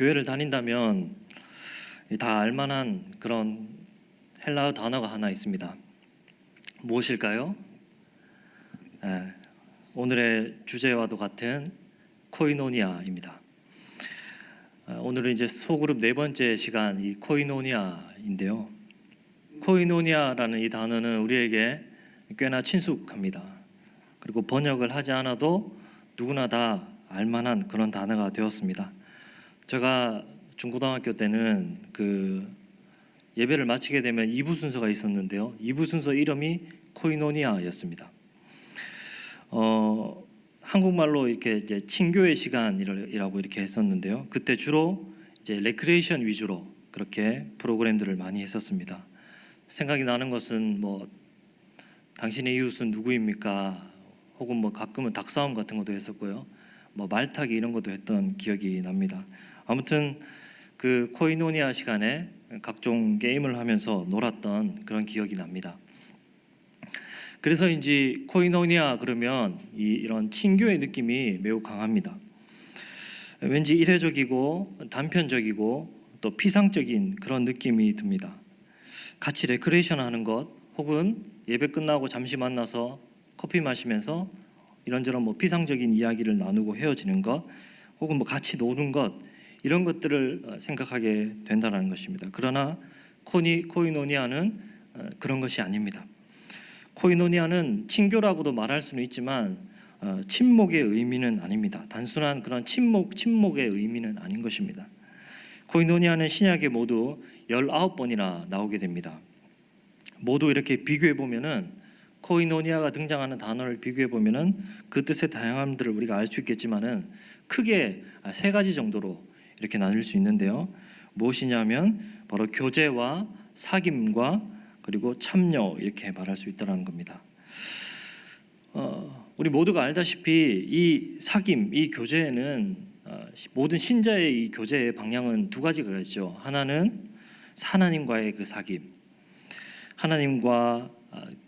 교회를 다닌다면 다 알만한 그런 헬라어 단어가 하나 있습니다. 무엇일까요? 오늘의 주제와도 같은 코이노니아입니다. 오늘은 이제 소그룹 네 번째 시간 이 코이노니아인데요. 코이노니아라는 이 단어는 우리에게 꽤나 친숙합니다. 그리고 번역을 하지 않아도 누구나 다 알만한 그런 단어가 되었습니다. 제가 중고등학교 때는 그 예배를 마치게 되면 2부 순서가 있었는데요. 2부 순서 이름이 코이노니아였습니다. 한국말로 이렇게 이제 친교의 시간이라고 이렇게 했었는데요. 그때 주로 이제 레크레이션 위주로 그렇게 프로그램들을 많이 했었습니다. 생각이 나는 것은 뭐 당신의 이웃은 누구입니까? 혹은 뭐 가끔은 닭싸움 같은 것도 했었고요. 뭐 말타기 이런 것도 했던 기억이 납니다. 아무튼 그 코이노니아 시간에 각종 게임을 하면서 놀았던 그런 기억이 납니다. 그래서인지 코이노니아 그러면 이런 친교의 느낌이 매우 강합니다. 왠지 이례적이고 단편적이고 또 피상적인 그런 느낌이 듭니다. 같이 레크레이션 하는 것 혹은 예배 끝나고 잠시 만나서 커피 마시면서 이런저런 뭐 피상적인 이야기를 나누고 헤어지는 것 혹은 뭐 같이 노는 것 이런 것들을 생각하게 된다는 것입니다. 그러나 코이노니아는 그런 것이 아닙니다. 코이노니아는 친교라고도 말할 수는 있지만 친목의 의미는 아닙니다. 단순한 그런 친목의 의미는 아닌 것입니다. 코이노니아는 신약에 모두 19번이나 나오게 됩니다. 모두 이렇게 비교해 보면은 코이노니아가 등장하는 단어를 비교해 보면은 그 뜻의 다양함들을 우리가 알 수 있겠지만은 크게 세 가지 정도로 이렇게 나눌 수 있는데요. 무엇이냐면 바로 교제와 사귐과 그리고 참여 이렇게 말할 수 있다는 겁니다. 우리 모두가 알다시피 이 사귐, 이 교제에는 모든 신자의 이 교제의 방향은 두 가지가 있죠. 하나는 하나님과의 그 사귐, 하나님과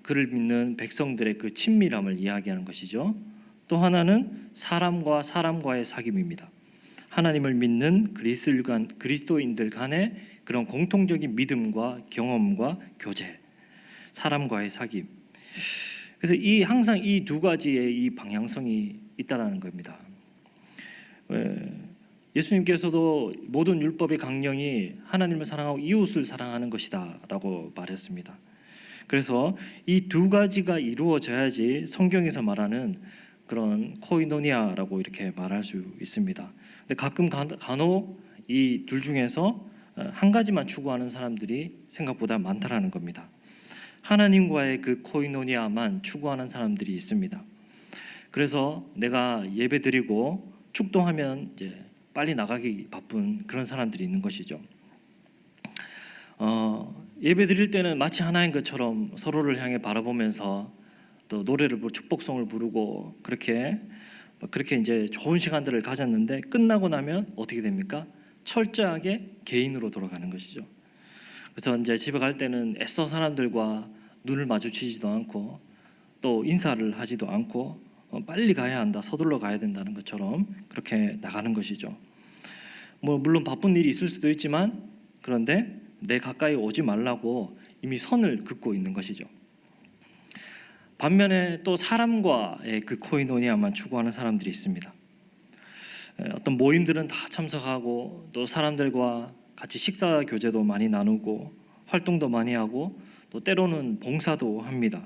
그를 믿는 백성들의 그 친밀함을 이야기하는 것이죠. 또 하나는 사람과 사람과의 사귐입니다. 하나님을 믿는 그리스도인들 간의 그런 공통적인 믿음과 경험과 교제, 사람과의 사귐. 그래서 항상 이 두 가지의 이 방향성이 있다라는 겁니다. 예수님께서도 모든 율법의 강령이 하나님을 사랑하고 이웃을 사랑하는 것이다라고 말했습니다. 그래서 이 두 가지가 이루어져야지 성경에서 말하는 그런 코이노니아라고 이렇게 말할 수 있습니다. 근데 가끔 간혹 이 둘 중에서 한 가지만 추구하는 사람들이 생각보다 많다라는 겁니다. 하나님과의 그 코이노니아만 추구하는 사람들이 있습니다. 그래서 내가 예배드리고 축도하면 이제 빨리 나가기 바쁜 그런 사람들이 있는 것이죠. 예배 드릴 때는 마치 하나인 것처럼 서로를 향해 바라보면서 또 노래를 축복송을 부르고 그렇게 이제 좋은 시간들을 가졌는데 끝나고 나면 어떻게 됩니까? 철저하게 개인으로 돌아가는 것이죠. 그래서 이제 집에 갈 때는 애써 사람들과 눈을 마주치지도 않고 또 인사를 하지도 않고 빨리 가야 한다, 서둘러 가야 된다는 것처럼 그렇게 나가는 것이죠. 뭐 물론 바쁜 일이 있을 수도 있지만 그런데 내 가까이 오지 말라고 이미 선을 긋고 있는 것이죠. 반면에 또 사람과의 그 코이노니아만 추구하는 사람들이 있습니다. 어떤 모임들은 다 참석하고 또 사람들과 같이 식사 교제도 많이 나누고 활동도 많이 하고 또 때로는 봉사도 합니다.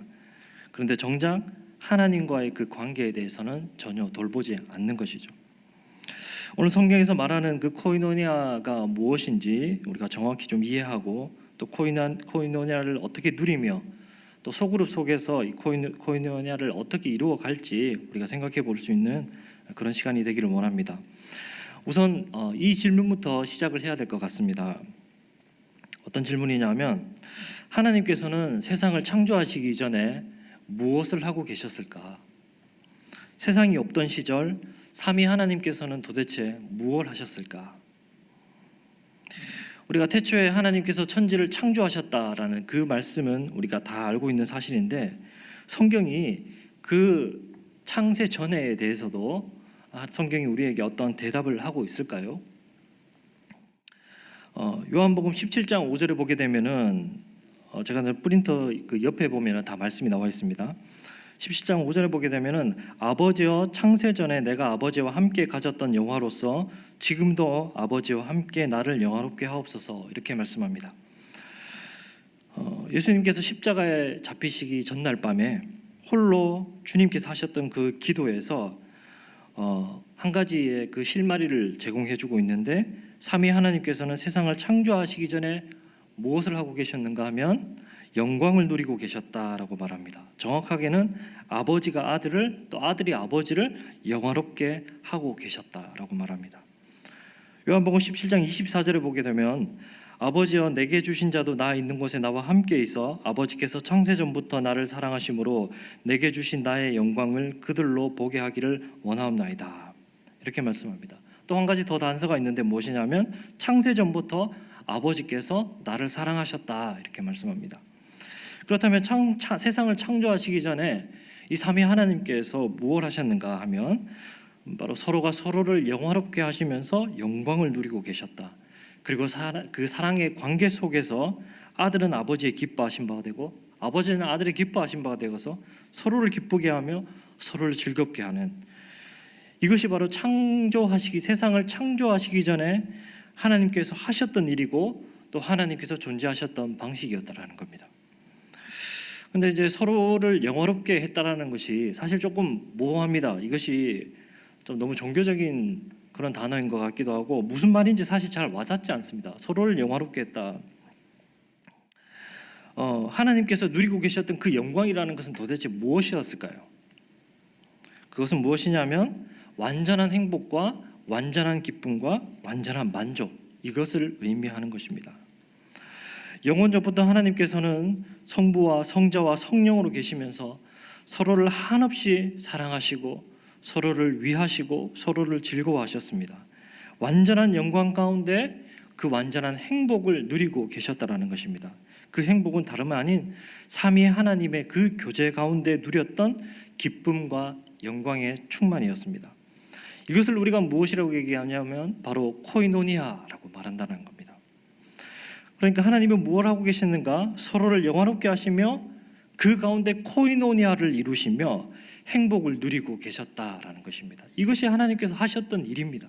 그런데 정작 하나님과의 그 관계에 대해서는 전혀 돌보지 않는 것이죠. 오늘 성경에서 말하는 그 코이노니아가 무엇인지 우리가 정확히 좀 이해하고 또 코이노니아를 어떻게 누리며 또 소그룹 속에서 이 코이노니아를 어떻게 이루어갈지 우리가 생각해 볼 수 있는 그런 시간이 되기를 원합니다. 우선 이 질문부터 시작을 해야 될 것 같습니다. 어떤 질문이냐면 하나님께서는 세상을 창조하시기 전에 무엇을 하고 계셨을까? 세상이 없던 시절 삼위 하나님께서는 도대체 무엇을 하셨을까? 우리가 태초에 하나님께서 천지를 창조하셨다라는 그 말씀은 우리가 다 알고 있는 사실인데 성경이 그 창세 전에 대해서도 성경이 우리에게 어떤 대답을 하고 있을까요? 요한복음 17장 5절에 보게 되면은 제가 프린터 그 옆에 보면은 다 말씀이 나와 있습니다. 17장 5절에 보게 되면은 아버지여 창세 전에 내가 아버지와 함께 가졌던 영화로서 지금도 아버지와 함께 나를 영화롭게 하옵소서 이렇게 말씀합니다. 예수님께서 십자가에 잡히시기 전날 밤에 홀로 주님께서 하셨던 그 기도에서 한 가지의 그 실마리를 제공해주고 있는데 삼위 하나님께서는 세상을 창조하시기 전에 무엇을 하고 계셨는가 하면 영광을 누리고 계셨다라고 말합니다. 정확하게는 아버지가 아들을 또 아들이 아버지를 영화롭게 하고 계셨다라고 말합니다. 요한복음 17장 24절에 보게 되면 아버지여 내게 주신 자도 나 있는 곳에 나와 함께 있어 아버지께서 창세전부터 나를 사랑하심으로 내게 주신 나의 영광을 그들로 보게 하기를 원하옵나이다 이렇게 말씀합니다. 또 한 가지 더 단서가 있는데 무엇이냐면 창세전부터 아버지께서 나를 사랑하셨다 이렇게 말씀합니다. 그렇다면 세상을 창조하시기 전에 이 삼위 하나님께서 무엇을 하셨는가 하면 바로 서로가 서로를 영화롭게 하시면서 영광을 누리고 계셨다. 그리고 그 사랑의 관계 속에서 아들은 아버지의 기뻐하신 바가 되고 아버지는 아들의 기뻐하신 바가 되어서 서로를 기쁘게 하며 서로를 즐겁게 하는, 이것이 바로 세상을 창조하시기 전에 하나님께서 하셨던 일이고 또 하나님께서 존재하셨던 방식이었다라는 겁니다. 근데 이제 서로를 영화롭게 했다라는 것이 사실 조금 모호합니다. 이것이 좀 너무 종교적인 그런 단어인 것 같기도 하고 무슨 말인지 사실 잘 와닿지 않습니다. 서로를 영화롭게 했다. 하나님께서 누리고 계셨던 그 영광이라는 것은 도대체 무엇이었을까요? 그것은 무엇이냐면 완전한 행복과 완전한 기쁨과 완전한 만족, 이것을 의미하는 것입니다. 영원전부터 하나님께서는 성부와 성자와 성령으로 계시면서 서로를 한없이 사랑하시고 서로를 위하시고 서로를 즐거워하셨습니다. 완전한 영광 가운데 그 완전한 행복을 누리고 계셨다라는 것입니다. 그 행복은 다름 아닌 삼위 하나님의 그 교제 가운데 누렸던 기쁨과 영광의 충만이었습니다. 이것을 우리가 무엇이라고 얘기하냐면 바로 코이노니아라고 말한다는 겁니다. 그러니까 하나님은 무엇을 하고 계셨는가? 서로를 영화롭게 하시며 그 가운데 코이노니아를 이루시며 행복을 누리고 계셨다라는 것입니다. 이것이 하나님께서 하셨던 일입니다.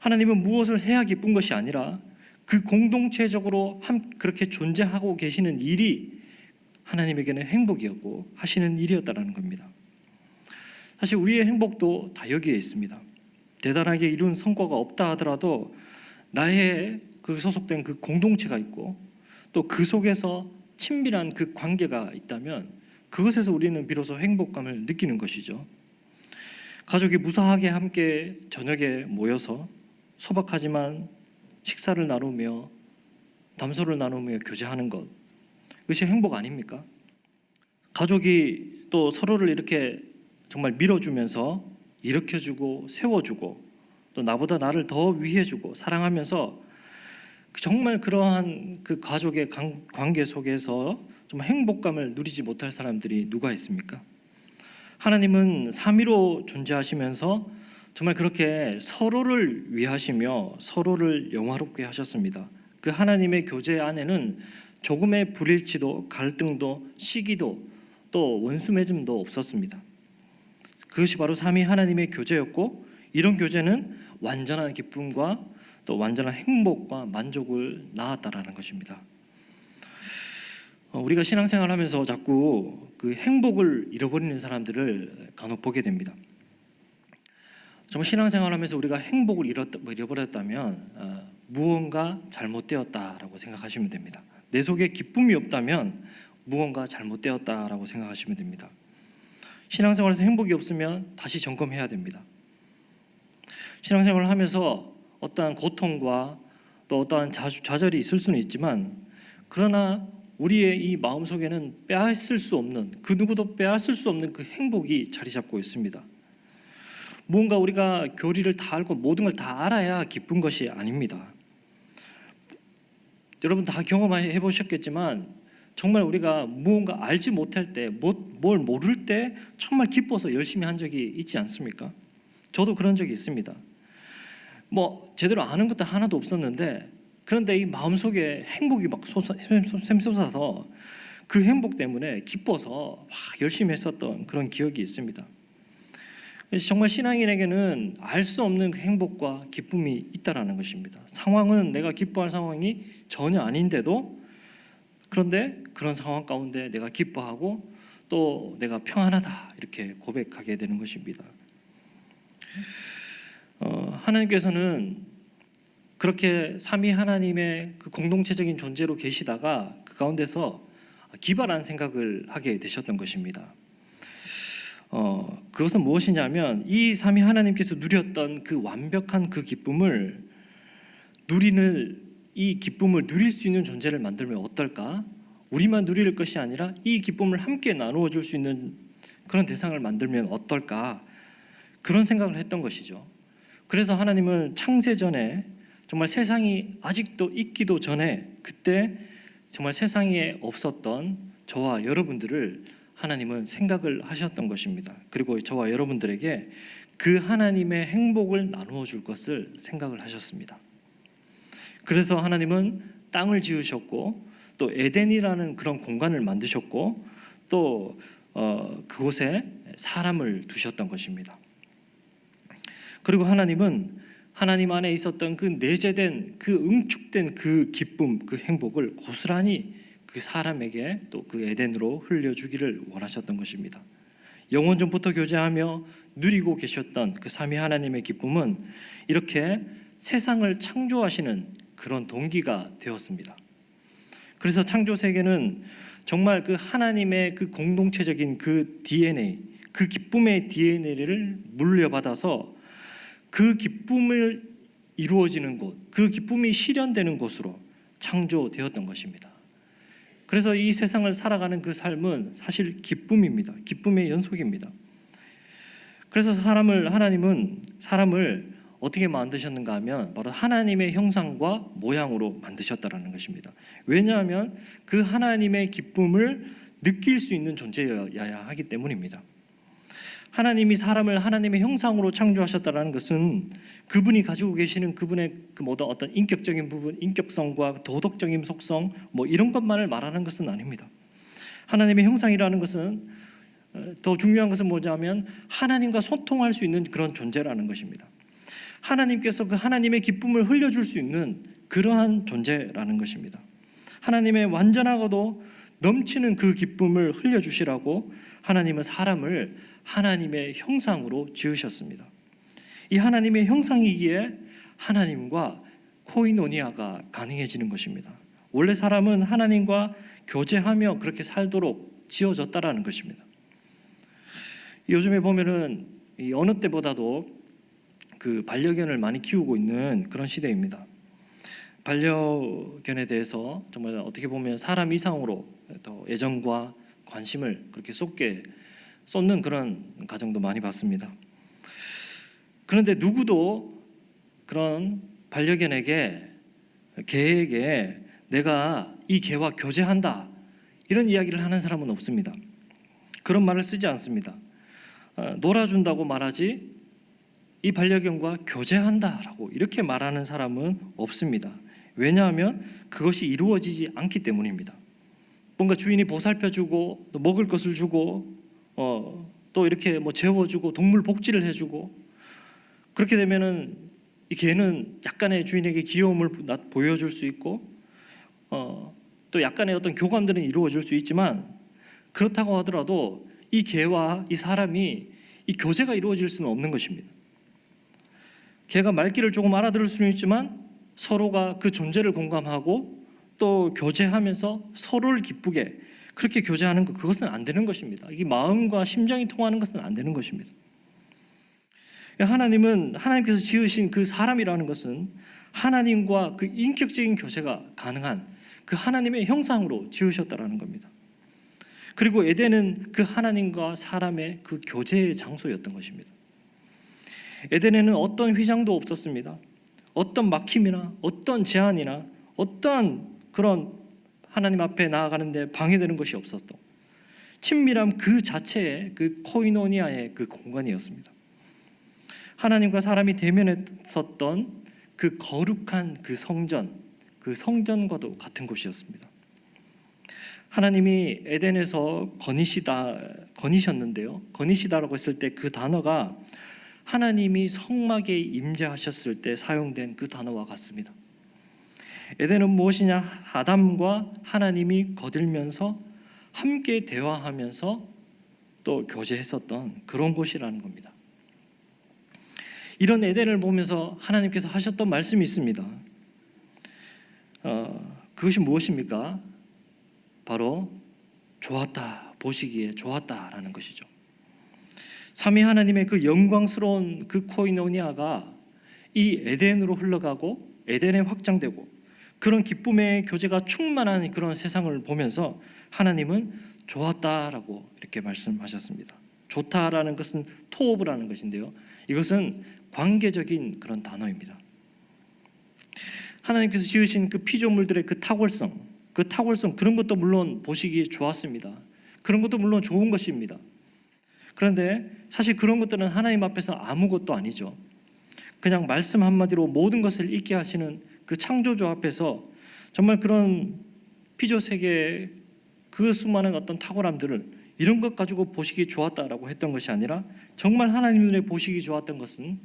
하나님은 무엇을 해야 기쁜 것이 아니라 그 공동체적으로 그렇게 존재하고 계시는 일이 하나님에게는 행복이었고 하시는 일이었다라는 겁니다. 사실 우리의 행복도 다 여기에 있습니다. 대단하게 이룬 성과가 없다 하더라도 나의 그 소속된 그 공동체가 있고 또 그 속에서 친밀한 그 관계가 있다면 그것에서 우리는 비로소 행복감을 느끼는 것이죠. 가족이 무사하게 함께 저녁에 모여서 소박하지만 식사를 나누며 담소를 나누며 교제하는 것, 그것이 행복 아닙니까? 가족이 또 서로를 이렇게 정말 밀어주면서 일으켜주고 세워주고 또 나보다 나를 더 위해주고 사랑하면서 정말 그러한 그 가족의 관계 속에서 좀 행복감을 누리지 못할 사람들이 누가 있습니까? 하나님은 삼위로 존재하시면서 정말 그렇게 서로를 위하시며 서로를 영화롭게 하셨습니다. 그 하나님의 교제 안에는 조금의 불일치도 갈등도 시기도 또 원수 맺음도 없었습니다. 그것이 바로 삼위 하나님의 교제였고 이런 교제는 완전한 기쁨과 또 완전한 행복과 만족을 낳았다라는 것입니다. 우리가 신앙생활을 하면서 자꾸 그 행복을 잃어버리는 사람들을 간혹 보게 됩니다. 정말 신앙생활을 하면서 우리가 행복을 잃어버렸다면 무언가 잘못되었다라고 생각하시면 됩니다. 내 속에 기쁨이 없다면 무언가 잘못되었다라고 생각하시면 됩니다. 신앙생활에서 행복이 없으면 다시 점검해야 됩니다. 신앙생활을 하면서 어떠한 고통과 또 어떠한 좌절이 있을 수는 있지만 그러나 우리의 이 마음속에는 빼앗을 수 없는 그 누구도 빼앗을 수 없는 그 행복이 자리 잡고 있습니다. 무언가 우리가 교리를 다 알고 모든 걸 다 알아야 기쁜 것이 아닙니다. 여러분 다 경험해 보셨겠지만 정말 우리가 무언가 알지 못할 때, 뭘 모를 때 정말 기뻐서 열심히 한 적이 있지 않습니까? 저도 그런 적이 있습니다. 뭐 제대로 아는 것도 하나도 없었는데, 그런데 이 마음속에 행복이 막 샘솟아서 그 행복 때문에 기뻐서 막 열심히 했었던 그런 기억이 있습니다. 정말 신앙인에게는 알 수 없는 그 행복과 기쁨이 있다라는 것입니다. 상황은 내가 기뻐할 상황이 전혀 아닌데도, 그런데 그런 상황 가운데 내가 기뻐하고 또 내가 평안하다 이렇게 고백하게 되는 것입니다. 하나님께서는 그렇게 삼위 하나님의 그 공동체적인 존재로 계시다가 그 가운데서 기발한 생각을 하게 되셨던 것입니다. 그것은 무엇이냐면, 이 삼위 하나님께서 누렸던 그 완벽한 그 기쁨을 이 기쁨을 누릴 수 있는 존재를 만들면 어떨까? 우리만 누릴 것이 아니라 이 기쁨을 함께 나누어 줄 수 있는 그런 대상을 만들면 어떨까? 그런 생각을 했던 것이죠. 그래서 하나님은 창세전에, 정말 세상이 아직도 있기도 전에, 그때 정말 세상에 없었던 저와 여러분들을 하나님은 생각을 하셨던 것입니다. 그리고 저와 여러분들에게 그 하나님의 행복을 나누어 줄 것을 생각을 하셨습니다. 그래서 하나님은 땅을 지으셨고, 또 에덴이라는 그런 공간을 만드셨고, 또 그곳에 사람을 두셨던 것입니다. 그리고 하나님은 하나님 안에 있었던 그 내재된, 그 응축된 그 기쁨, 그 행복을 고스란히 그 사람에게, 또 그 에덴으로 흘려주기를 원하셨던 것입니다. 영원 전부터 교제하며 누리고 계셨던 그 삼위 하나님의 기쁨은 이렇게 세상을 창조하시는 그런 동기가 되었습니다. 그래서 창조 세계는 정말 그 하나님의 그 공동체적인 그 DNA, 그 기쁨의 DNA를 물려받아서 그 기쁨을 이루어지는 곳, 그 기쁨이 실현되는 곳으로 창조되었던 것입니다. 그래서 이 세상을 살아가는 그 삶은 사실 기쁨입니다. 기쁨의 연속입니다. 그래서 하나님은 사람을 어떻게 만드셨는가 하면 바로 하나님의 형상과 모양으로 만드셨다라는 것입니다. 왜냐하면 그 하나님의 기쁨을 느낄 수 있는 존재여야 하기 때문입니다. 하나님이 사람을 하나님의 형상으로 창조하셨다는 것은 그분이 가지고 계시는 그분의 그 어떤 인격적인 부분, 인격성과 도덕적인 속성, 이런 것만을 말하는 것은 아닙니다. 하나님의 형상이라는 것은 더 중요한 것은 뭐냐면 하나님과 소통할 수 있는 그런 존재라는 것입니다. 하나님께서 그 하나님의 기쁨을 흘려줄 수 있는 그러한 존재라는 것입니다. 하나님의 완전하고도 넘치는 그 기쁨을 흘려주시라고 하나님은 사람을 하나님의 형상으로 지으셨습니다. 이 하나님의 형상이기에 하나님과 코이노니아가 가능해지는 것입니다. 원래 사람은 하나님과 교제하며 그렇게 살도록 지어졌다라는 것입니다. 요즘에 보면은 어느 때보다도 그 반려견을 많이 키우고 있는 그런 시대입니다. 반려견에 대해서 정말 어떻게 보면 사람 이상으로 더 애정과 관심을 그렇게 쏟는 그런 가정도 많이 봤습니다. 그런데 누구도 그런 반려견에게, 개에게 내가 이 개와 교제한다 이런 이야기를 하는 사람은 없습니다. 그런 말을 쓰지 않습니다. 놀아준다고 말하지 이 반려견과 교제한다라고 이렇게 말하는 사람은 없습니다. 왜냐하면 그것이 이루어지지 않기 때문입니다. 뭔가 주인이 보살펴주고 또 먹을 것을 주고 또 이렇게 재워주고 동물 복지를 해주고, 그렇게 되면은 이 개는 약간의 주인에게 귀여움을 보여줄 수 있고 또 약간의 어떤 교감들은 이루어질 수 있지만, 그렇다고 하더라도 이 개와 이 사람이 이 교제가 이루어질 수는 없는 것입니다. 개가 말귀를 조금 알아들을 수는 있지만 서로가 그 존재를 공감하고 또 교제하면서 서로를 기쁘게 그렇게 교제하는 것, 그것은 안 되는 것입니다. 이게 마음과 심정이 통하는 것은 안 되는 것입니다. 하나님께서 지으신 그 사람이라는 것은 하나님과 그 인격적인 교제가 가능한 그 하나님의 형상으로 지으셨다라는 겁니다. 그리고 에덴은 그 하나님과 사람의 그 교제의 장소였던 것입니다. 에덴에는 어떤 휘장도 없었습니다. 어떤 막힘이나 어떤 제한이나 어떤 그런 하나님 앞에 나아가는데 방해되는 것이 없었던 친밀함 그 자체의 그 코이노니아의 그 공간이었습니다. 하나님과 사람이 대면했었던 그 거룩한 그 성전과도 같은 곳이었습니다. 하나님이 에덴에서 거니셨는데요. 거니시다라고 했을 때 그 단어가 하나님이 성막에 임재하셨을 때 사용된 그 단어와 같습니다. 에덴은 무엇이냐? 아담과 하나님이 거들면서 함께 대화하면서 또 교제했었던 그런 곳이라는 겁니다. 이런 에덴을 보면서 하나님께서 하셨던 말씀이 있습니다. 그것이 무엇입니까? 바로 좋았다, 보시기에 좋았다라는 것이죠. 삼위 하나님의 그 영광스러운 그 코이노니아가 이 에덴으로 흘러가고 에덴에 확장되고 그런 기쁨의 교제가 충만한 그런 세상을 보면서 하나님은 좋았다라고 이렇게 말씀하셨습니다. 좋다라는 것은 토브라는 것인데요. 이것은 관계적인 그런 단어입니다. 하나님께서 지으신 그 피조물들의 그 탁월성 그런 것도 물론 보시기에 좋았습니다. 그런 것도 물론 좋은 것입니다. 그런데 사실 그런 것들은 하나님 앞에서 아무것도 아니죠. 그냥 말씀 한마디로 모든 것을 있게 하시는 그 창조주 앞에서 정말 그런 피조 세계의 그 수많은 어떤 탁월함들을 이런 것 가지고 보시기 좋았다라고 했던 것이 아니라 정말 하나님 눈에 보시기 좋았던 것은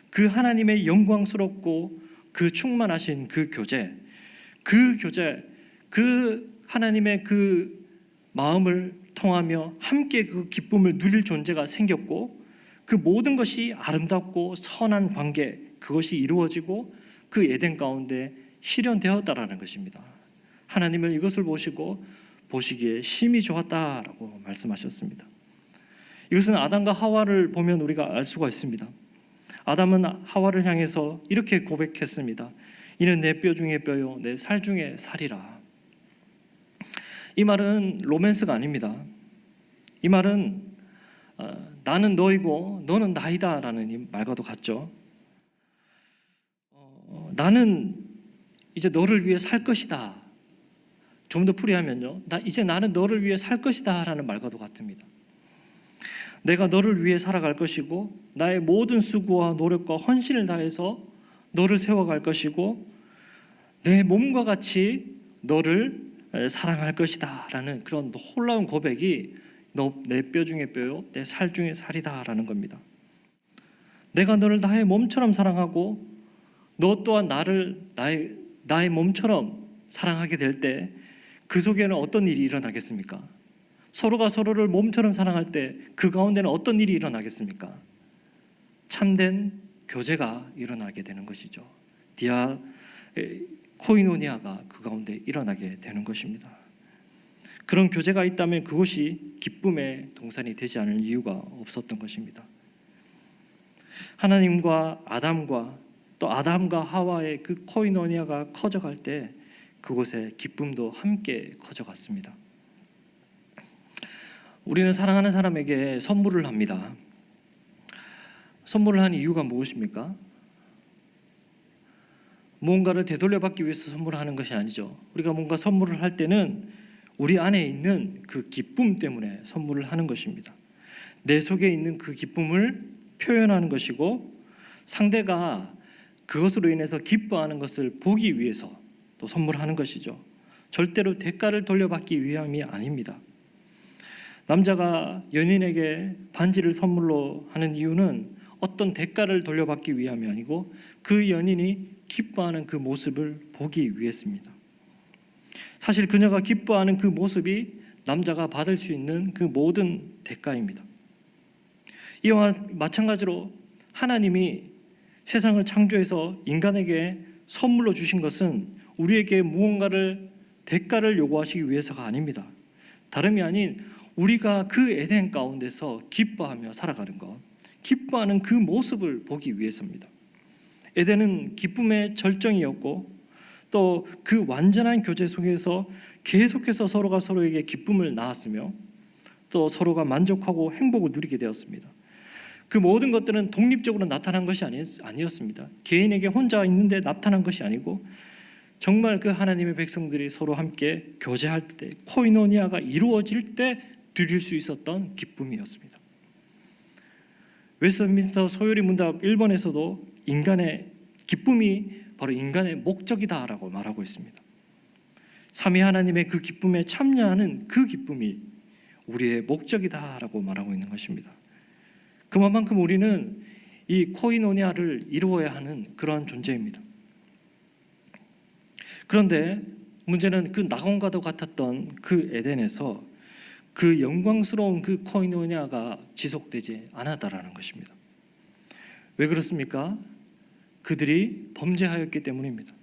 그 하나님의 영광스럽고 그 충만하신 그 교제, 그 하나님의 그 마음을 통하며 함께 그 기쁨을 누릴 존재가 생겼고 그 모든 것이 아름답고 선한 관계 그것이 이루어지고 그 에덴 가운데 실현되었다라는 것입니다. 하나님은 이것을 보시고 보시기에 심히 좋았다라고 말씀하셨습니다. 이것은 아담과 하와를 보면 우리가 알 수가 있습니다. 아담은 하와를 향해서 이렇게 고백했습니다. 이는 내 뼈 중에 뼈요 내 살 중에 살이라. 이 말은 로맨스가 아닙니다. 이 말은 나는 너이고 너는 나이다 라는 이 말과도 같죠. 나는 이제 너를 위해 살 것이다. 좀 더 풀이하면요, 이제 나는 너를 위해 살 것이다 라는 말과도 같습니다. 내가 너를 위해 살아갈 것이고 나의 모든 수고와 노력과 헌신을 다해서 너를 세워갈 것이고 내 몸과 같이 너를 사랑할 것이다 라는 그런 놀라운 고백이 너 내 뼈 중에 뼈요 내 살 중에 살이다 라는 겁니다. 내가 너를 나의 몸처럼 사랑하고 너 또한 나를 나의 몸처럼 사랑하게 될 때 그 속에는 어떤 일이 일어나겠습니까? 서로가 서로를 몸처럼 사랑할 때 그 가운데는 어떤 일이 일어나겠습니까? 참된 교제가 일어나게 되는 것이죠. 코이노니아가 그 가운데 일어나게 되는 것입니다. 그런 교제가 있다면 그것이 기쁨의 동산이 되지 않을 이유가 없었던 것입니다. 하나님과 아담과 또 아담과 하와의 그 코이노니아가 커져갈 때 그곳에 기쁨도 함께 커져갔습니다. 우리는 사랑하는 사람에게 선물을 합니다. 선물을 하는 이유가 무엇입니까? 무언가를 되돌려받기 위해서 선물하는 것이 아니죠. 우리가 뭔가 선물을 할 때는 우리 안에 있는 그 기쁨 때문에 선물을 하는 것입니다. 내 속에 있는 그 기쁨을 표현하는 것이고 상대가 그것으로 인해서 기뻐하는 것을 보기 위해서 또 선물하는 것이죠. 절대로 대가를 돌려받기 위함이 아닙니다. 남자가 연인에게 반지를 선물로 하는 이유는 어떤 대가를 돌려받기 위함이 아니고 그 연인이 기뻐하는 그 모습을 보기 위해서입니다. 사실 그녀가 기뻐하는 그 모습이 남자가 받을 수 있는 그 모든 대가입니다. 이와 마찬가지로 하나님이 세상을 창조해서 인간에게 선물로 주신 것은 우리에게 무언가를 대가를 요구하시기 위해서가 아닙니다. 다름이 아닌 우리가 그 에덴 가운데서 기뻐하며 살아가는 것, 기뻐하는 그 모습을 보기 위해서입니다. 에덴은 기쁨의 절정이었고 또 그 완전한 교제 속에서 계속해서 서로가 서로에게 기쁨을 낳았으며 또 서로가 만족하고 행복을 누리게 되었습니다. 그 모든 것들은 독립적으로 나타난 것이 아니었습니다. 개인에게 혼자 있는데 나타난 것이 아니고 정말 그 하나님의 백성들이 서로 함께 교제할 때 코이노니아가 이루어질 때 누릴 수 있었던 기쁨이었습니다. 웨스트민스터 소요리 문답 1번에서도 인간의 기쁨이 바로 인간의 목적이다라고 말하고 있습니다. 삼위 하나님의 그 기쁨에 참여하는 그 기쁨이 우리의 목적이다라고 말하고 있는 것입니다. 그만큼 우리는 이 코이노니아를 이루어야 하는 그러한 존재입니다. 그런데 문제는 그 낙원과도 같았던 그 에덴에서 그 영광스러운 그 코이노니아가 지속되지 않았다라는 것입니다. 왜 그렇습니까? 그들이 범죄하였기 때문입니다.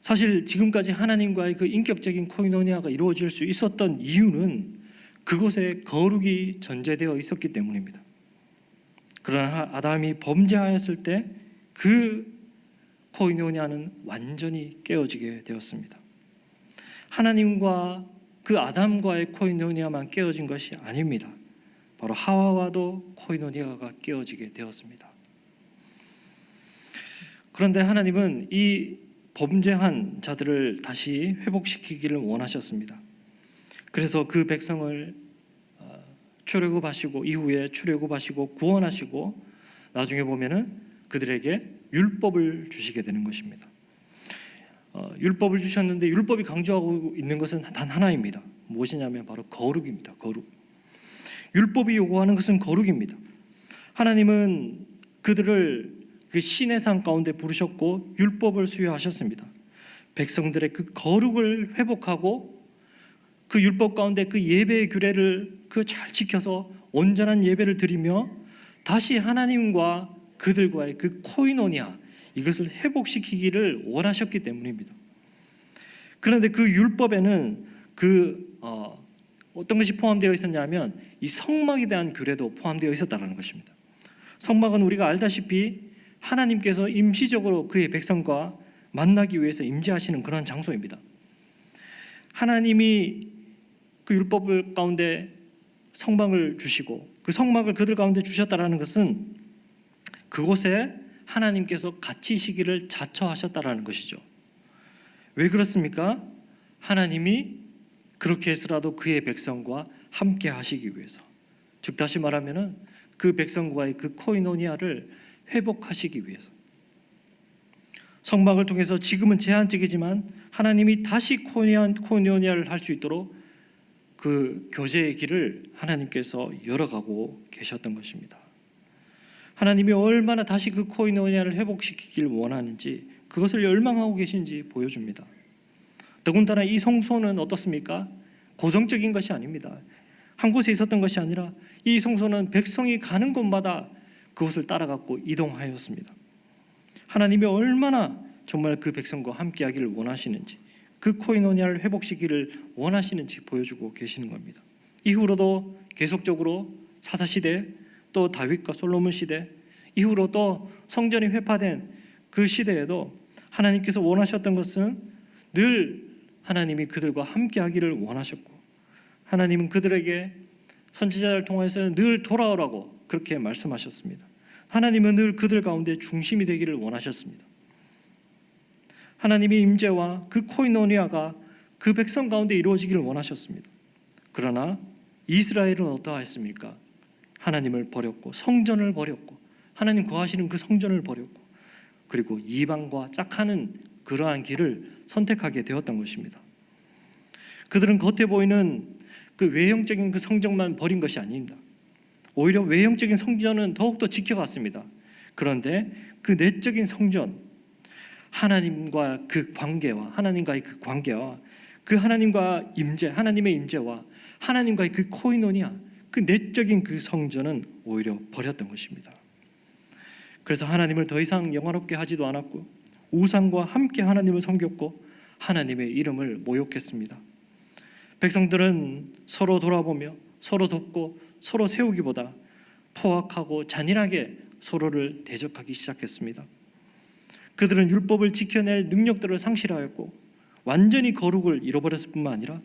사실 지금까지 하나님과의 그 인격적인 코이노니아가 이루어질 수 있었던 이유는 그곳에 거룩이 전제되어 있었기 때문입니다. 그러나 아담이 범죄하였을 때 그 코이노니아는 완전히 깨어지게 되었습니다. 하나님과 그 아담과의 코이노니아만 깨어진 것이 아닙니다. 바로 하와와도 코이노니아가 깨어지게 되었습니다. 그런데 하나님은 이 범죄한 자들을 다시 회복시키기를 원하셨습니다. 그래서 그 백성을 출애굽하시고 이후에 출애굽하시고 구원하시고 나중에 보면은 그들에게 율법을 주시게 되는 것입니다. 율법을 주셨는데 율법이 강조하고 있는 것은 단 하나입니다. 무엇이냐면 바로 거룩입니다. 거룩. 율법이 요구하는 것은 거룩입니다. 하나님은 그들을 그 신의 산 가운데 부르셨고 율법을 수여하셨습니다. 백성들의 그 거룩을 회복하고 그 율법 가운데 그 예배의 규례를 그 잘 지켜서 온전한 예배를 드리며 다시 하나님과 그들과의 그 코이노니아 이것을 회복시키기를 원하셨기 때문입니다. 그런데 그 율법에는 어떤 것이 포함되어 있었냐면 이 성막에 대한 규례도 포함되어 있었다는 것입니다. 성막은 우리가 알다시피 하나님께서 임시적으로 그의 백성과 만나기 위해서 임재하시는 그런 장소입니다. 하나님이 그 율법 가운데 성막을 주시고 그 성막을 그들 가운데 주셨다라는 것은 그곳에 하나님께서 갇히시기를 자처하셨다라는 것이죠. 왜 그렇습니까? 하나님이 그렇게 해서라도 그의 백성과 함께 하시기 위해서, 즉 다시 말하면은 그 백성과의 그 코이노니아를 회복하시기 위해서. 성막을 통해서 지금은 제한적이지만 하나님이 다시 코이노니아를 할 수 있도록 그 교제의 길을 하나님께서 열어가고 계셨던 것입니다. 하나님이 얼마나 다시 그 코이노니아를 회복시키길 원하는지, 그것을 열망하고 계신지 보여줍니다. 더군다나 이 성소는 어떻습니까? 고정적인 것이 아닙니다. 한 곳에 있었던 것이 아니라 이 성소는 백성이 가는 곳마다 그곳을 따라갔고 이동하였습니다. 하나님이 얼마나 정말 그 백성과 함께하기를 원하시는지, 그 코이노니아를 회복시키기를 원하시는지 보여주고 계시는 겁니다. 이후로도 계속적으로 사사시대, 또 다윗과 솔로몬 시대, 이후로 또 성전이 회파된 그 시대에도 하나님께서 원하셨던 것은 늘 하나님이 그들과 함께하기를 원하셨고, 하나님은 그들에게 선지자를 통해서 늘 돌아오라고 그렇게 말씀하셨습니다. 하나님은 늘 그들 가운데 중심이 되기를 원하셨습니다. 하나님의 임재와 그 코이노니아가 그 백성 가운데 이루어지기를 원하셨습니다. 그러나 이스라엘은 어떠하였습니까? 하나님을 버렸고 성전을 버렸고 하나님 거하시는 그 성전을 버렸고, 그리고 이방과 짝하는 그러한 길을 선택하게 되었던 것입니다. 그들은 겉에 보이는 그 외형적인 그 성전만 버린 것이 아닙니다. 오히려 외형적인 성전은 더욱더 지켜갔습니다. 그런데 그 내적인 성전, 하나님과 그 관계와 하나님과의 그 관계와 그 하나님과 임재, 하나님의 임재와 하나님과의 그 코이노니아, 그 내적인 그 성전은 오히려 버렸던 것입니다. 그래서 하나님을 더 이상 영화롭게 하지도 않았고 우상과 함께 하나님을 섬겼고 하나님의 이름을 모욕했습니다. 백성들은 서로 돌아보며 서로 돕고 서로 세우기보다 포악하고 잔인하게 서로를 대적하기 시작했습니다. 그들은 율법을 지켜낼 능력들을 상실하였고 완전히 거룩을 잃어버렸을 뿐만 아니라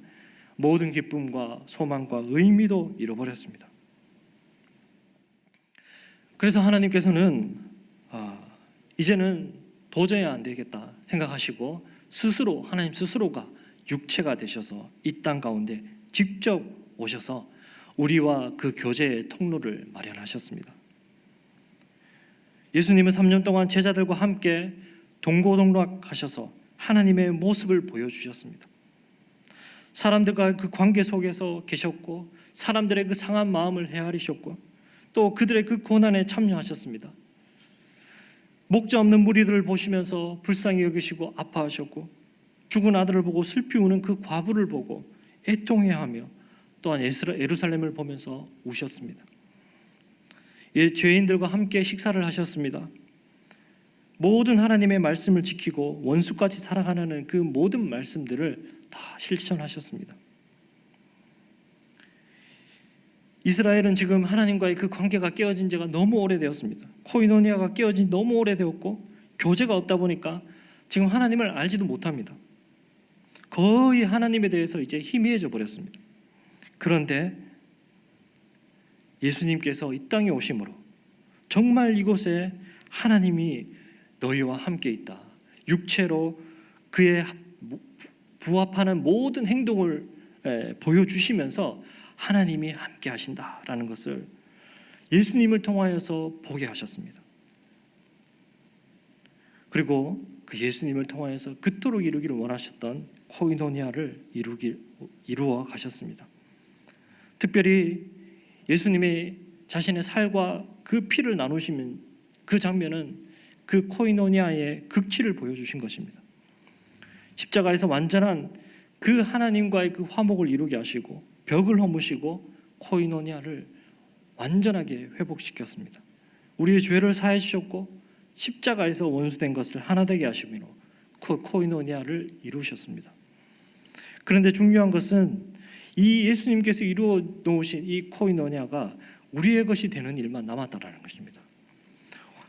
모든 기쁨과 소망과 의미도 잃어버렸습니다. 그래서 하나님께서는 이제는 도저히 안 되겠다 생각하시고 스스로, 하나님 스스로가 육체가 되셔서 이 땅 가운데 직접 오셔서 우리와 그 교제의 통로를 마련하셨습니다. 예수님은 3년 동안 제자들과 함께 동고동락하셔서 하나님의 모습을 보여주셨습니다. 사람들과 그 관계 속에서 계셨고 사람들의 그 상한 마음을 헤아리셨고 또 그들의 그 고난에 참여하셨습니다. 목자 없는 무리들을 보시면서 불쌍히 여기시고 아파하셨고 죽은 아들을 보고 슬피 우는 그 과부를 보고 애통해하며 또한 예루살렘을 보면서 우셨습니다. 죄인들과 함께 식사를 하셨습니다. 모든 하나님의 말씀을 지키고 원수까지 살아가는 그 모든 말씀들을 다 실천하셨습니다. 이스라엘은 지금 하나님과의 그 관계가 깨어진 지가 너무 오래되었습니다. 코이노니아가 깨어진 지 너무 오래되었고 교제가 없다 보니까 지금 하나님을 알지도 못합니다. 거의 하나님에 대해서 이제 희미해져 버렸습니다. 그런데 예수님께서 이 땅에 오심으로 정말 이곳에 하나님이 너희와 함께 있다. 육체로 그의 부합하는 모든 행동을 보여주시면서 하나님이 함께 하신다라는 것을 예수님을 통하여서 보게 하셨습니다. 그리고 그 예수님을 통하여서 그토록 이루기를 원하셨던 코이노니아를 이루어 가셨습니다. 특별히 예수님이 자신의 살과 그 피를 나누시면 그 장면은 그 코이노니아의 극치를 보여주신 것입니다. 십자가에서 완전한 그 하나님과의 그 화목을 이루게 하시고 벽을 허무시고 코이노니아를 완전하게 회복시켰습니다. 우리의 죄를 사해 주셨고 십자가에서 원수된 것을 하나 되게 하심으로 코이노니아를 이루셨습니다. 그런데 중요한 것은 이 예수님께서 이루어 놓으신 이 코이노니아가 우리의 것이 되는 일만 남았다라는 것입니다.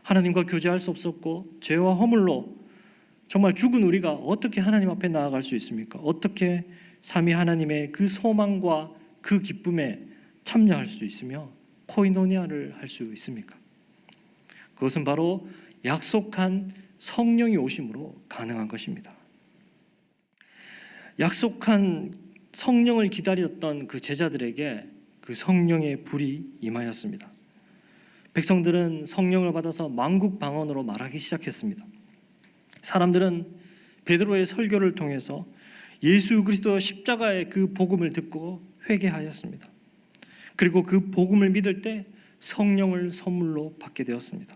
하나님과 교제할 수 없었고 죄와 허물로 정말 죽은 우리가 어떻게 하나님 앞에 나아갈 수 있습니까? 어떻게 삼위 하나님의 그 소망과 그 기쁨에 참여할 수 있으며 코이노니아를 할 수 있습니까? 그것은 바로 약속한 성령이 오심으로 가능한 것입니다. 약속한 성령을 기다렸던 그 제자들에게 그 성령의 불이 임하였습니다. 백성들은 성령을 받아서 만국방언으로 말하기 시작했습니다. 사람들은 베드로의 설교를 통해서 예수 그리스도 십자가의 그 복음을 듣고 회개하였습니다. 그리고 그 복음을 믿을 때 성령을 선물로 받게 되었습니다.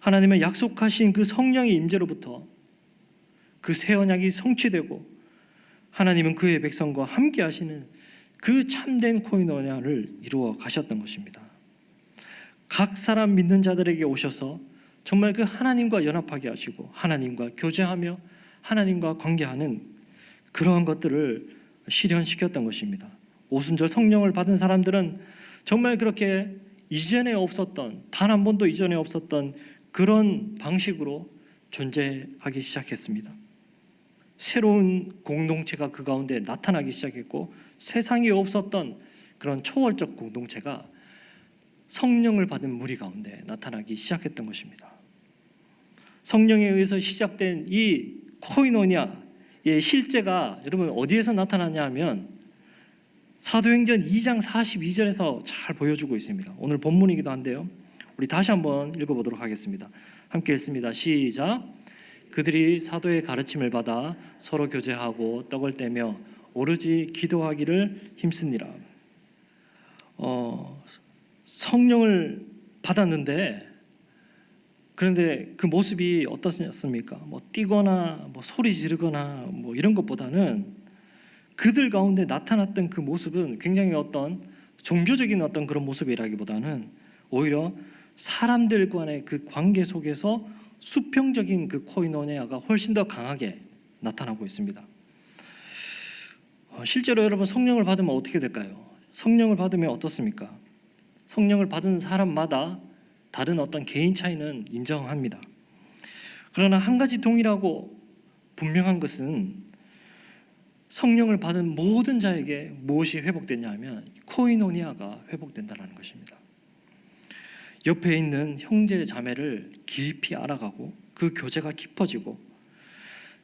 하나님의 약속하신 그 성령의 임재로부터 그 새 언약이 성취되고 하나님은 그의 백성과 함께 하시는 그 참된 코이노니아를 이루어 가셨던 것입니다. 각 사람 믿는 자들에게 오셔서 정말 그 하나님과 연합하게 하시고 하나님과 교제하며 하나님과 관계하는 그러한 것들을 실현시켰던 것입니다. 오순절 성령을 받은 사람들은 정말 그렇게 이전에 없었던, 단 한 번도 이전에 없었던 그런 방식으로 존재하기 시작했습니다. 새로운 공동체가 그 가운데 나타나기 시작했고 세상에 없었던 그런 초월적 공동체가 성령을 받은 무리 가운데 나타나기 시작했던 것입니다. 성령에 의해서 시작된 이 코이노니아의 실제가 여러분 어디에서 나타나냐 하면 사도행전 2장 42절에서 잘 보여주고 있습니다. 오늘 본문이기도 한데요. 우리 다시 한번 읽어보도록 하겠습니다. 함께 읽습니다. 시작. 그들이 사도의 가르침을 받아 서로 교제하고 떡을 떼며 오로지 기도하기를 힘쓰니라. 성령을 받았는데 그런데 그 모습이 어떻습니까? 뛰거나 소리 지르거나 이런 것보다는 그들 가운데 나타났던 그 모습은 굉장히 어떤 종교적인 어떤 그런 모습이라기보다는 오히려 사람들 간의 그 관계 속에서 수평적인 그 코이노니아가 훨씬 더 강하게 나타나고 있습니다. 실제로 여러분 성령을 받으면 어떻게 될까요? 성령을 받으면 어떻습니까? 성령을 받은 사람마다 다른 어떤 개인 차이는 인정합니다. 그러나 한 가지 동일하고 분명한 것은 성령을 받은 모든 자에게 무엇이 회복되냐 하면 코이노니아가 회복된다는 것입니다. 옆에 있는 형제 자매를 깊이 알아가고 그 교제가 깊어지고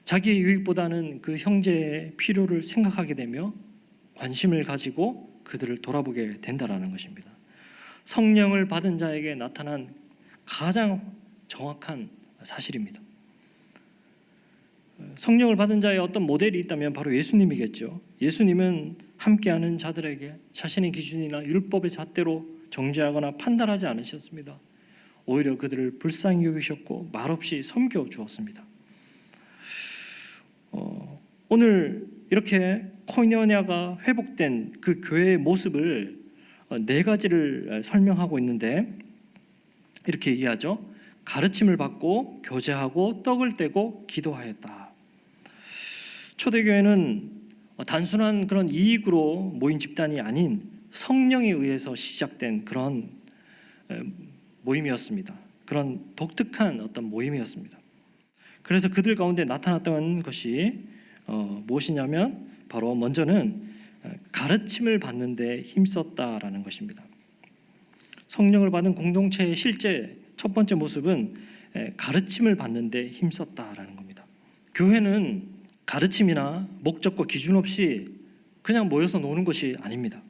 자기의 유익보다는 그 형제의 필요를 생각하게 되며 관심을 가지고 그들을 돌아보게 된다는 것입니다. 성령을 받은 자에게 나타난 가장 정확한 사실입니다. 성령을 받은 자의 어떤 모델이 있다면 바로 예수님이겠죠. 예수님은 함께하는 자들에게 자신의 기준이나 율법의 잣대로 정죄하거나 판단하지 않으셨습니다. 오히려 그들을 불쌍히 여기셨고 말없이 섬겨 주었습니다. 오늘 이렇게 코이노니아가 회복된 그 교회의 모습을 네 가지를 설명하고 있는데 이렇게 얘기하죠. 가르침을 받고 교제하고 떡을 떼고 기도하였다. 초대교회는 단순한 그런 이익으로 모인 집단이 아닌 성령에 의해서 시작된 그런 모임이었습니다. 그런 독특한 어떤 모임이었습니다. 그래서 그들 가운데 나타났던 것이 무엇이냐면 바로 먼저는 가르침을 받는 데 힘썼다라는 것입니다. 성령을 받은 공동체의 실제 첫 번째 모습은 가르침을 받는 데 힘썼다라는 겁니다. 교회는 가르침이나 목적과 기준 없이 그냥 모여서 노는 것이 아닙니다.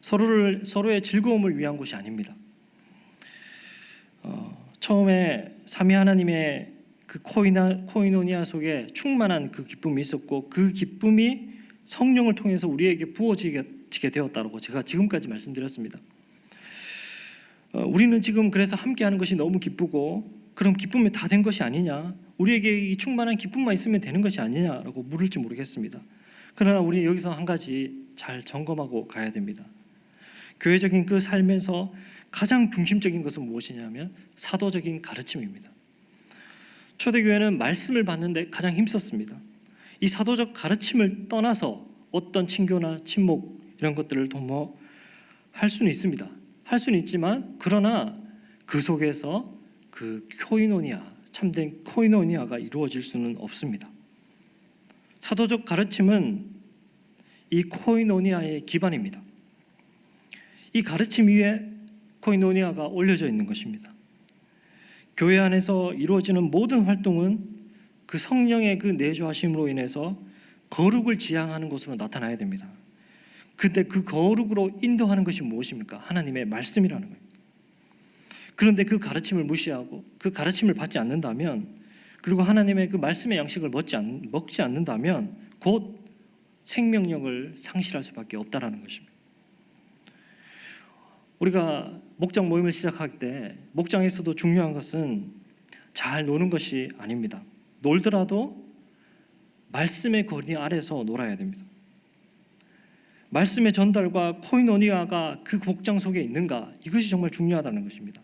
서로의 즐거움을 위한 것이 아닙니다. 처음에 삼위 하나님의 그 코이노니아 속에 충만한 그 기쁨이 있었고 그 기쁨이 성령을 통해서 우리에게 부어지게 되었다고 제가 지금까지 말씀드렸습니다. 우리는 지금 그래서 함께하는 것이 너무 기쁘고 그럼 기쁨이 다 된 것이 아니냐, 우리에게 이 충만한 기쁨만 있으면 되는 것이 아니냐라고 물을지 모르겠습니다. 그러나 우리 여기서 한 가지 잘 점검하고 가야 됩니다. 교회적인 그 삶에서 가장 중심적인 것은 무엇이냐면 사도적인 가르침입니다. 초대교회는 말씀을 받는데 가장 힘썼습니다. 이 사도적 가르침을 떠나서 어떤 친교나 친목 이런 것들을 도모할 수는 있습니다. 할 수는 있지만 그러나 그 속에서 그 코이노니아, 참된 코이노니아가 이루어질 수는 없습니다. 사도적 가르침은 이 코이노니아의 기반입니다. 이 가르침 위에 코이노니아가 올려져 있는 것입니다. 교회 안에서 이루어지는 모든 활동은 그 성령의 그 내주하심으로 인해서 거룩을 지향하는 것으로 나타나야 됩니다. 근데 그 거룩으로 인도하는 것이 무엇입니까? 하나님의 말씀이라는 거예요. 그런데 그 가르침을 무시하고 그 가르침을 받지 않는다면, 그리고 하나님의 그 말씀의 양식을 먹지 않는다면 곧 생명력을 상실할 수밖에 없다라는 것입니다. 우리가 목장 모임을 시작할 때 목장에서도 중요한 것은 잘 노는 것이 아닙니다. 놀더라도 말씀의 거리 아래서 놀아야 됩니다. 말씀의 전달과 코이노니아가 그 목장 속에 있는가, 이것이 정말 중요하다는 것입니다.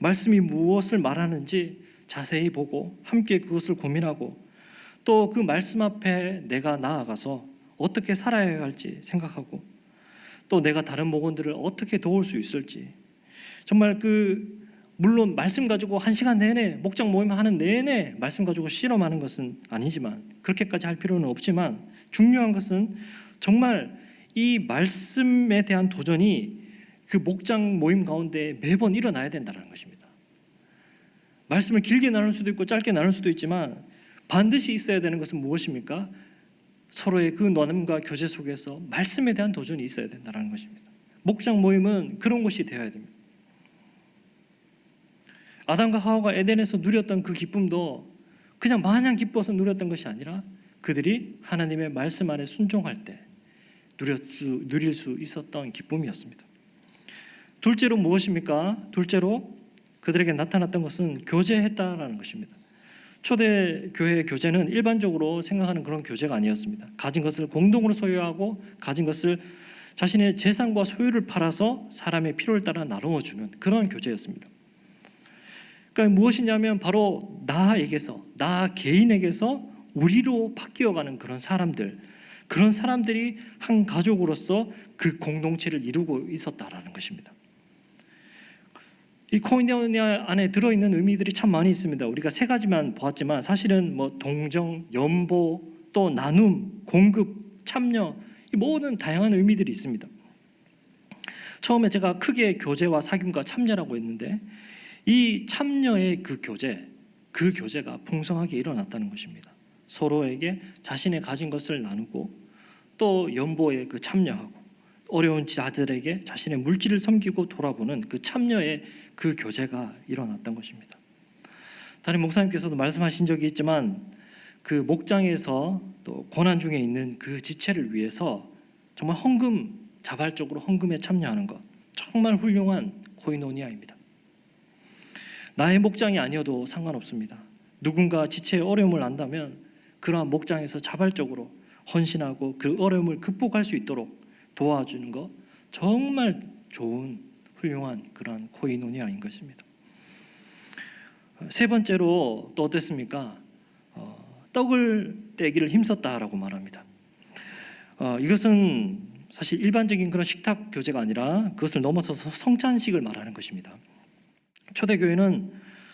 말씀이 무엇을 말하는지 자세히 보고 함께 그것을 고민하고 또 그 말씀 앞에 내가 나아가서 어떻게 살아야 할지 생각하고 또 내가 다른 목원들을 어떻게 도울 수 있을지, 정말 물론 말씀 가지고 한 시간 내내 목장 모임 하는 내내 말씀 가지고 실험하는 것은 아니지만, 그렇게까지 할 필요는 없지만 중요한 것은 정말 이 말씀에 대한 도전이 그 목장 모임 가운데 매번 일어나야 된다는 것입니다. 말씀을 길게 나눌 수도 있고 짧게 나눌 수도 있지만 반드시 있어야 되는 것은 무엇입니까? 서로의 그 나눔과 교제 속에서 말씀에 대한 도전이 있어야 된다는 것입니다. 목장 모임은 그런 것이 되어야 됩니다. 아담과 하와가 에덴에서 누렸던 그 기쁨도 그냥 마냥 기뻐서 누렸던 것이 아니라 그들이 하나님의 말씀 안에 순종할 때 누릴 수 있었던 기쁨이었습니다. 둘째로 무엇입니까? 둘째로 그들에게 나타났던 것은 교제했다라는 것입니다. 초대 교회의 교제는 일반적으로 생각하는 그런 교제가 아니었습니다. 가진 것을 공동으로 소유하고 가진 것을 자신의 재산과 소유를 팔아서 사람의 필요를 따라 나누어 주는 그런 교제였습니다. 그러니까 무엇이냐면 바로 나 개인에게서 우리로 바뀌어가는 그런 사람들이 한 가족으로서 그 공동체를 이루고 있었다라는 것입니다. 이 코이노니아 안에 들어있는 의미들이 참 많이 있습니다. 우리가 세 가지만 보았지만 사실은 동정, 연보, 또 나눔, 공급, 참여, 이 모든 다양한 의미들이 있습니다. 처음에 제가 크게 교제와 사귐과 참여라고 했는데 이 참여의 그 교제가 풍성하게 일어났다는 것입니다. 서로에게 자신의 가진 것을 나누고 또 연보에 그 참여하고 어려운 자들에게 자신의 물질을 섬기고 돌아보는 그 참여의 그 교제가 일어났던 것입니다. 담임 목사님께서도 말씀하신 적이 있지만 그 목장에서 또 고난 중에 있는 그 지체를 위해서 정말 자발적으로 헌금에 참여하는 것, 정말 훌륭한 코이노니아입니다. 나의 목장이 아니어도 상관없습니다. 누군가 지체의 어려움을 안다면 그러한 목장에서 자발적으로 헌신하고 그 어려움을 극복할 수 있도록 도와주는 것, 정말 좋은 훌륭한 그러한 코이노니아인 것입니다. 세 번째로 또 어땠습니까? 떡을 떼기를 힘썼다라고 말합니다. 이것은 사실 일반적인 그런 식탁 교제가 아니라 그것을 넘어서서 성찬식을 말하는 것입니다. 초대교회는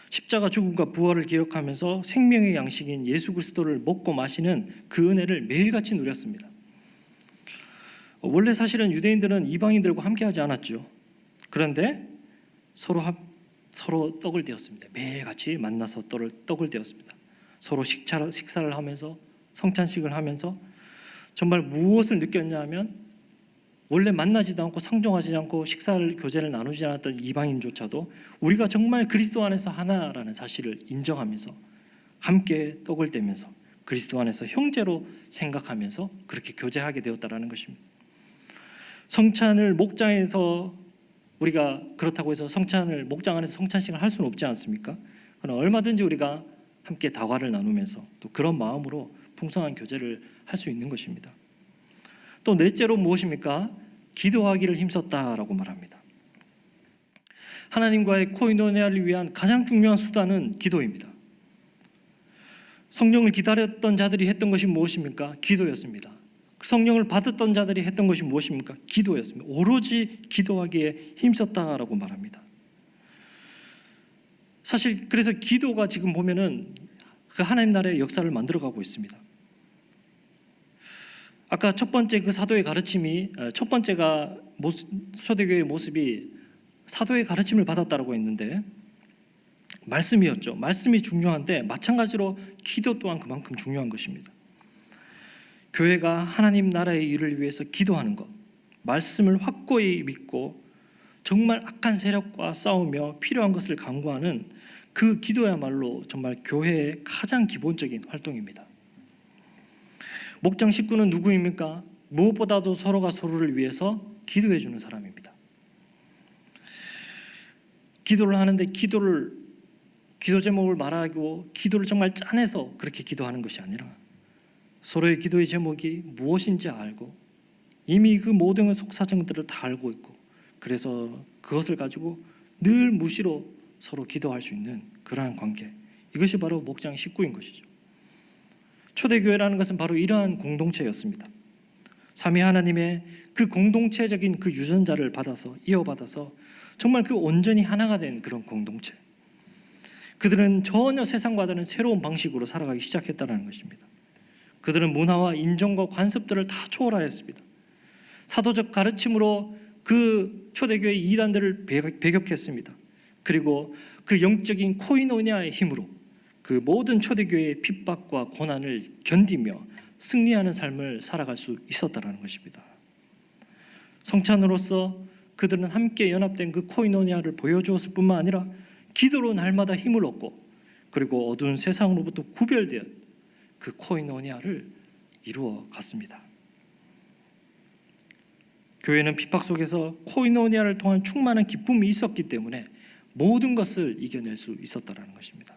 십자가 죽음과 부활을 기억하면서 생명의 양식인 예수 그리스도를 먹고 마시는 그 은혜를 매일같이 누렸습니다. 원래 사실은 유대인들은 이방인들과 함께하지 않았죠. 그런데 서로 떡을 떼었습니다. 매일같이 만나서 떡을 떼었습니다. 서로 식사를 하면서 성찬식을 하면서 정말 무엇을 느꼈냐 하면 원래 만나지도 않고 상종하지 않고 교제를 나누지 않았던 이방인조차도 우리가 정말 그리스도 안에서 하나라는 사실을 인정하면서 함께 떡을 떼면서 그리스도 안에서 형제로 생각하면서 그렇게 교제하게 되었다라는 것입니다. 성찬을 목장에서 우리가 그렇다고 해서 목장 안에서 성찬식을 할 수는 없지 않습니까? 그러나 얼마든지 우리가 함께 다과를 나누면서 또 그런 마음으로 풍성한 교제를 할 수 있는 것입니다. 또 넷째로 무엇입니까? 기도하기를 힘썼다라고 말합니다. 하나님과의 코이노니아를 위한 가장 중요한 수단은 기도입니다. 성령을 기다렸던 자들이 했던 것이 무엇입니까? 기도였습니다. 성령을 받았던 자들이 했던 것이 무엇입니까? 기도였습니다. 오로지 기도하기에 힘썼다라고 말합니다. 사실 그래서 기도가 지금 보면은 그 하나님 나라의 역사를 만들어가고 있습니다. 아까 첫 번째 그 사도의 가르침이 첫 번째가 초대교회의 모습이 사도의 가르침을 받았다라고 했는데 말씀이었죠. 말씀이 중요한데 마찬가지로 기도 또한 그만큼 중요한 것입니다. 교회가 하나님 나라의 일을 위해서 기도하는 것, 말씀을 확고히 믿고 정말 악한 세력과 싸우며 필요한 것을 간구하는 그 기도야말로 정말 교회의 가장 기본적인 활동입니다. 목장 식구는 누구입니까? 무엇보다도 서로가 서로를 위해서 기도해 주는 사람입니다. 기도를 하는데 기도 제목을 말하고 기도를 정말 짜내서 그렇게 기도하는 것이 아니라 서로의 기도의 제목이 무엇인지 알고 이미 그 모든 속사정들을 다 알고 있고 그래서 그것을 가지고 늘 무시로 서로 기도할 수 있는 그러한 관계, 이것이 바로 목장 식구인 것이죠. 초대교회라는 것은 바로 이러한 공동체였습니다. 삼위 하나님의 그 공동체적인 그 유전자를 이어받아서 정말 그 온전히 하나가 된 그런 공동체. 그들은 전혀 세상과 다른 새로운 방식으로 살아가기 시작했다는 것입니다. 그들은 문화와 인종과 관습들을 다 초월하였습니다. 사도적 가르침으로 그 초대교회 이단들을 배격했습니다. 그리고 그 영적인 코이노니아의 힘으로 그 모든 초대교회의 핍박과 고난을 견디며 승리하는 삶을 살아갈 수 있었다는 것입니다. 성찬으로서 그들은 함께 연합된 그 코이노니아를 보여주었을 뿐만 아니라 기도로 날마다 힘을 얻고 그리고 어두운 세상으로부터 구별된 그 코이노니아를 이루어 갔습니다. 교회는 핍박 속에서 코이노니아를 통한 충만한 기쁨이 있었기 때문에 모든 것을 이겨낼 수 있었다는 것입니다.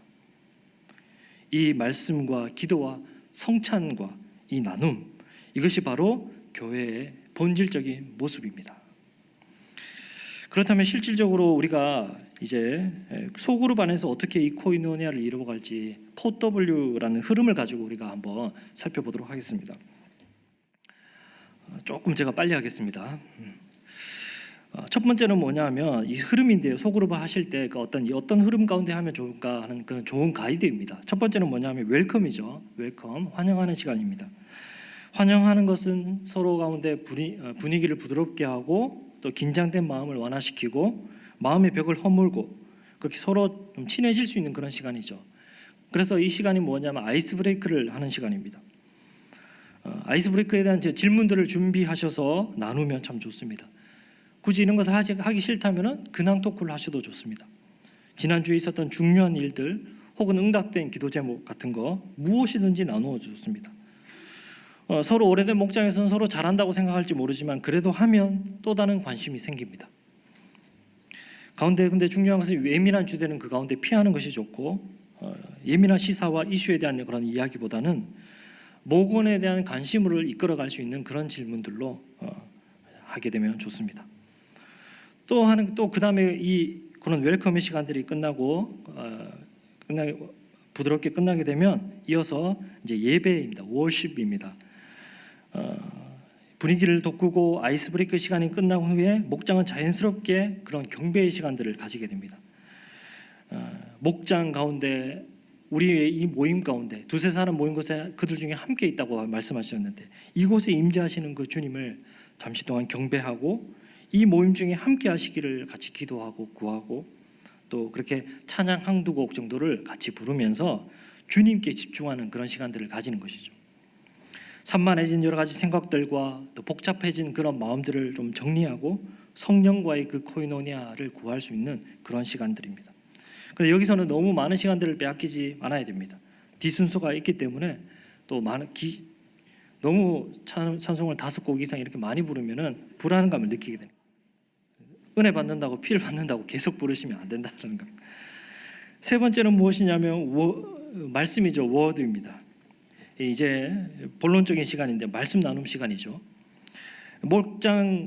이 말씀과 기도와 성찬과 이 나눔, 이것이 바로 교회의 본질적인 모습입니다. 그렇다면 실질적으로 우리가 이제 소그룹 안에서 어떻게 이 코이노니아를 이루어갈지 4W라는 흐름을 가지고 우리가 한번 살펴보도록 하겠습니다. 조금 제가 빨리 하겠습니다. 첫 번째는 뭐냐면 이 흐름인데요. 소그룹을 하실 때 어떤 흐름 가운데 하면 좋을까 하는 그런 좋은 가이드입니다. 첫 번째는 뭐냐면 웰컴이죠. 웰컴, 환영하는 시간입니다. 환영하는 것은 서로 가운데 분위기를 부드럽게 하고 또 긴장된 마음을 완화시키고 마음의 벽을 허물고 그렇게 서로 좀 친해질 수 있는 그런 시간이죠. 그래서 이 시간이 뭐냐면 아이스 브레이크를 하는 시간입니다. 아이스 브레이크에 대한 질문들을 준비하셔서 나누면 참 좋습니다. 굳이 이런 것을 하기 싫다면 근황 토크를 하셔도 좋습니다. 지난주에 있었던 중요한 일들 혹은 응답된 기도 제목 같은 거 무엇이든지 나누어 줬습니다. 서로 오래된 목장에서는 서로 잘한다고 생각할지 모르지만 그래도 하면 또 다른 관심이 생깁니다. 가운데 근데 중요한 것은 예민한 주제는 그 가운데 피하는 것이 좋고 예민한 시사와 이슈에 대한 그런 이야기보다는 목원에 대한 관심을 이끌어갈 수 있는 그런 질문들로 하게 되면 좋습니다. 또 그 다음에 이 그런 웰컴의 시간들이 끝나고 부드럽게 끝나게 되면 이어서 이제 예배입니다. 월십입니다. 분위기를 돋구고 아이스 브레이크 시간이 끝난 후에 목장은 자연스럽게 그런 경배의 시간들을 가지게 됩니다. 목장 가운데 우리의 이 모임 가운데 두세 사람 모인 곳에 그들 중에 함께 있다고 말씀하셨는데 이곳에 임재하시는 그 주님을 잠시 동안 경배하고 이 모임 중에 함께 하시기를 같이 기도하고 구하고 또 그렇게 찬양 한두 곡 정도를 같이 부르면서 주님께 집중하는 그런 시간들을 가지는 것이죠. 산만해진 여러 가지 생각들과 또 복잡해진 그런 마음들을 좀 정리하고 성령과의 그 코이노니아를 구할 수 있는 그런 시간들입니다. 그런데 여기서는 너무 많은 시간들을 빼앗기지 않아야 됩니다. 뒤순서가 있기 때문에 또 너무 찬송을 5곡 이상 이렇게 많이 부르면은 불안감을 느끼게 됩니다. 은혜 받는다고 피를 받는다고 계속 부르시면 안 된다는 겁니다. 세 번째는 무엇이냐면 말씀이죠. 워드입니다. 이제 본론적인 시간인데 말씀 나눔 시간이죠.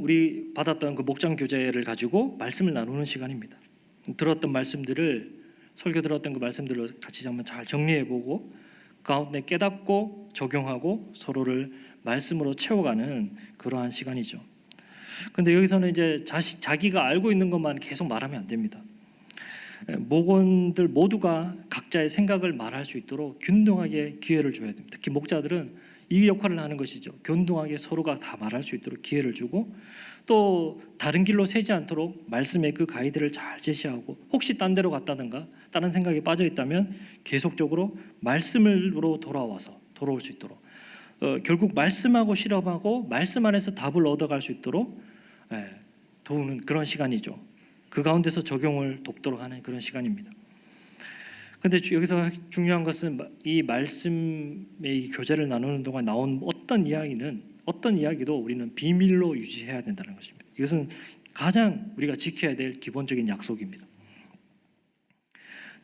우리 받았던 그 목장 교재를 가지고 말씀을 나누는 시간입니다. 들었던 말씀들을 설교 들었던 그 말씀들을 같이 한번 잘 정리해보고 그 가운데 깨닫고 적용하고 서로를 말씀으로 채워가는 그러한 시간이죠. 근데 여기서는 이제 자기가 알고 있는 것만 계속 말하면 안 됩니다. 목원들 모두가 각자의 생각을 말할 수 있도록 균등하게 기회를 줘야 됩니다. 특히 목자들은 이 역할을 하는 것이죠. 균등하게 서로가 다 말할 수 있도록 기회를 주고 또 다른 길로 새지 않도록 말씀의 그 가이드를 잘 제시하고 혹시 딴 데로 갔다든가 다른 생각에 빠져 있다면 계속적으로 말씀으로 돌아올 수 있도록 결국 말씀하고 실험하고 말씀 안에서 답을 얻어갈 수 있도록 도우는 그런 시간이죠. 그 가운데서 적용을 돕도록 하는 그런 시간입니다. 그런데 여기서 중요한 것은 이 말씀의 교제를 나누는 동안 나온 어떤 이야기도 우리는 비밀로 유지해야 된다는 것입니다. 이것은 가장 우리가 지켜야 될 기본적인 약속입니다.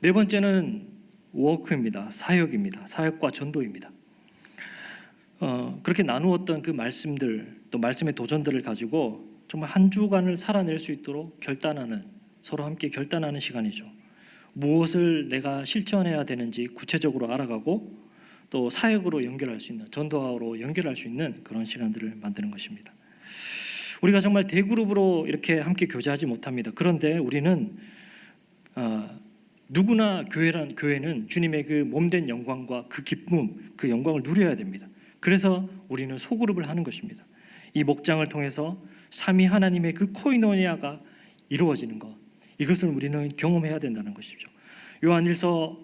네 번째는 워크입니다. 사역입니다. 사역과 전도입니다. 그렇게 나누었던 그 말씀들 또 말씀의 도전들을 가지고 정말 한 주간을 살아낼 수 있도록 서로 함께 결단하는 시간이죠. 무엇을 내가 실천해야 되는지 구체적으로 알아가고 또 사역으로 연결할 수 있는 전도하로 연결할 수 있는 그런 시간들을 만드는 것입니다. 우리가 정말 대그룹으로 이렇게 함께 교제하지 못합니다. 그런데 우리는 누구나 교회는 주님의 그 몸된 영광과 그 기쁨, 그 영광을 누려야 됩니다. 그래서 우리는 소그룹을 하는 것입니다. 이 목장을 통해서 삼위 하나님의 그 코이노니아가 이루어지는 것, 이것을 우리는 경험해야 된다는 것이죠. 요한일서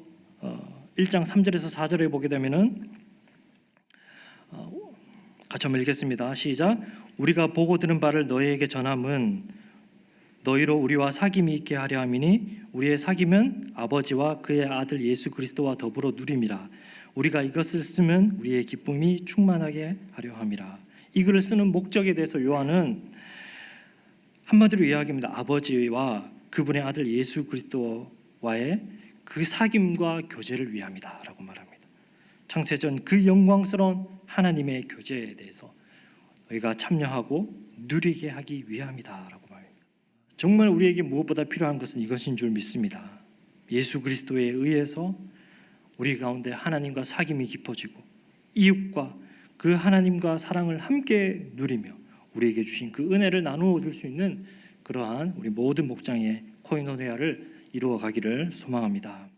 1장 3절에서 4절에 보게 되면은 같이 한번 읽겠습니다. 시작. 우리가 보고 들은 바를 너희에게 전함은 너희로 우리와 사귐이 있게 하려 함이니 우리의 사귐은 아버지와 그의 아들 예수 그리스도와 더불어 누림이라. 우리가 이것을 쓰면 우리의 기쁨이 충만하게 하려 함이라. 이 글을 쓰는 목적에 대해서 요한은 한마디로 이야기합니다. 아버지와 그분의 아들 예수 그리스도와의 그 사귐과 교제를 위함이다 라고 말합니다. 창세전 그 영광스러운 하나님의 교제에 대해서 우리가 참여하고 누리게 하기 위함이다 라고 말합니다. 정말 우리에게 무엇보다 필요한 것은 이것인 줄 믿습니다. 예수 그리스도에 의해서 우리 가운데 하나님과 사귐이 깊어지고 이웃과 그 하나님과 사랑을 함께 누리며 우리에게 주신 그 은혜를 나누어 줄 수 있는 그러한 우리 모든 목장의 코이노니아를 이루어 가기를 소망합니다.